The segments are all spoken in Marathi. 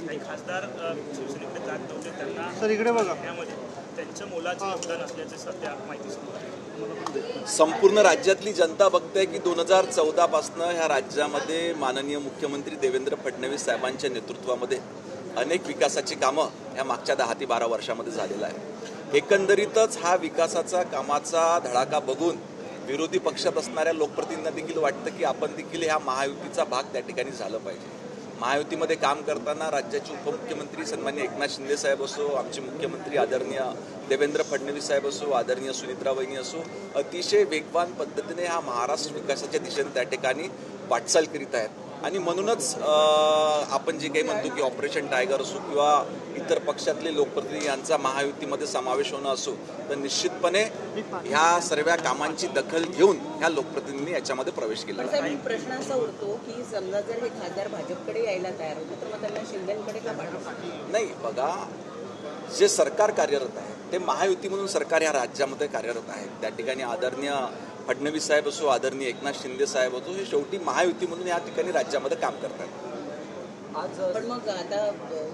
काही खासदार शिवसेनेकडे जात नव्हते, त्यांना सर इकडे बघा, त्यामध्ये त्यांचं मोलाचं योगदान असल्याचे सध्या माहिती समोर आहे. संपूर्ण राज्यातली जनता बघते की 2014 पासनं ह्या राज्यामध्ये माननीय मुख्यमंत्री देवेंद्र फडणवीस साहेबांच्या नेतृत्वामध्ये अनेक विकासाची कामं ह्या मागच्या 10 ते 12 वर्षामध्ये झालेलं आहे. एकंदरीतच हा विकासाचा कामाचा धडाका बघून विरोधी पक्षात असणाऱ्या लोकप्रतिनिधींना देखील वाटतं की आपण देखील ह्या महायुतीचा भाग त्या ठिकाणी झालं पाहिजे. महायुतीमध्ये काम करताना राज्याचे उपमुख्यमंत्री सन्माननीय एकनाथ शिंदे साहेब असो, आमचे मुख्यमंत्री आदरणीय देवेंद्र फडणवीस साहेब असो, आदरणीय सुनित्रा वहिनी असो, अतिशय वेगवान पद्धतीने हा महाराष्ट्र विकासाच्या दिशेने त्या ठिकाणी वाटचाल करीत आहेत. आणि म्हणूनच आपण जे काही म्हणतो की ऑपरेशन टायगर असो किंवा इतर पक्षातले लोकप्रतिनिधी यांचा महायुतीमध्ये समावेश होणं असो, तर निश्चितपणे ह्या सर्व कामांची दखल घेऊन ह्या लोकप्रतिनिधींनी याच्यामध्ये प्रवेश केला आहे. प्रश्न असा उरतो की समजा जर हे खासदार भाजपकडे यायला तयार होते तर मग त्यांना शिंदेकडे का पाठवतात? नाही, बघा, जे सरकार कार्यरत आहे ते महायुती म्हणून सरकार ह्या राज्यामध्ये कार्यरत आहे. त्या ठिकाणी आदरणीय फडणवीस साहेब असो, आदरणीय एकनाथ शिंदे साहेब असो, हे शेवटी महायुती म्हणून या ठिकाणी राज्यामध्ये काम करतात. पण मग आता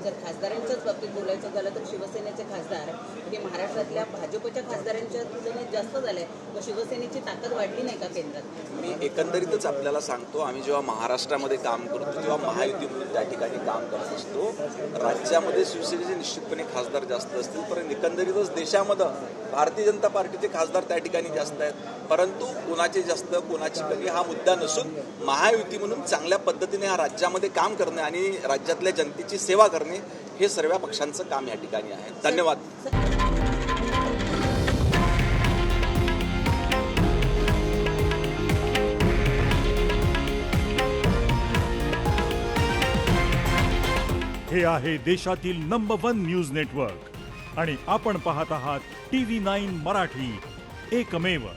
जर खासदारांच्याच बाबतीत बोलायचं झालं तर शिवसेनेचे खासदार हे महाराष्ट्रातल्या भाजपच्या खासदारांच्या तुलनेत जास्त झाले, मग शिवसेनेची ताकद वाढली नाही का केंद्रात? मी एकंदरीतच आपल्याला सांगतो, आम्ही जेव्हा महाराष्ट्रामध्ये काम करतो तेव्हा महायुती म्हणून त्या ठिकाणी काम करत असतो. राज्यामध्ये शिवसेनेचे निश्चितपणे खासदार जास्त असतील, पण एकंदरीतच देशामध्ये भारतीय जनता पार्टीचे खासदार त्या ठिकाणी जास्त आहेत. परंतु कोणाचे जास्त कोणाची कमी हा मुद्दा नसून महायुती म्हणून चांगल्या पद्धतीने हा राज्यामध्ये काम करणे आणि राज्यातल्या जनतेची सेवा करणे हे सर्व पक्षांचं काम या ठिकाणी आहे. धन्यवाद. हे आहे देशातील नंबर 1 न्यूज नेटवर्क आणि आपण पाहत आहात TV9 मराठी, एकमेव.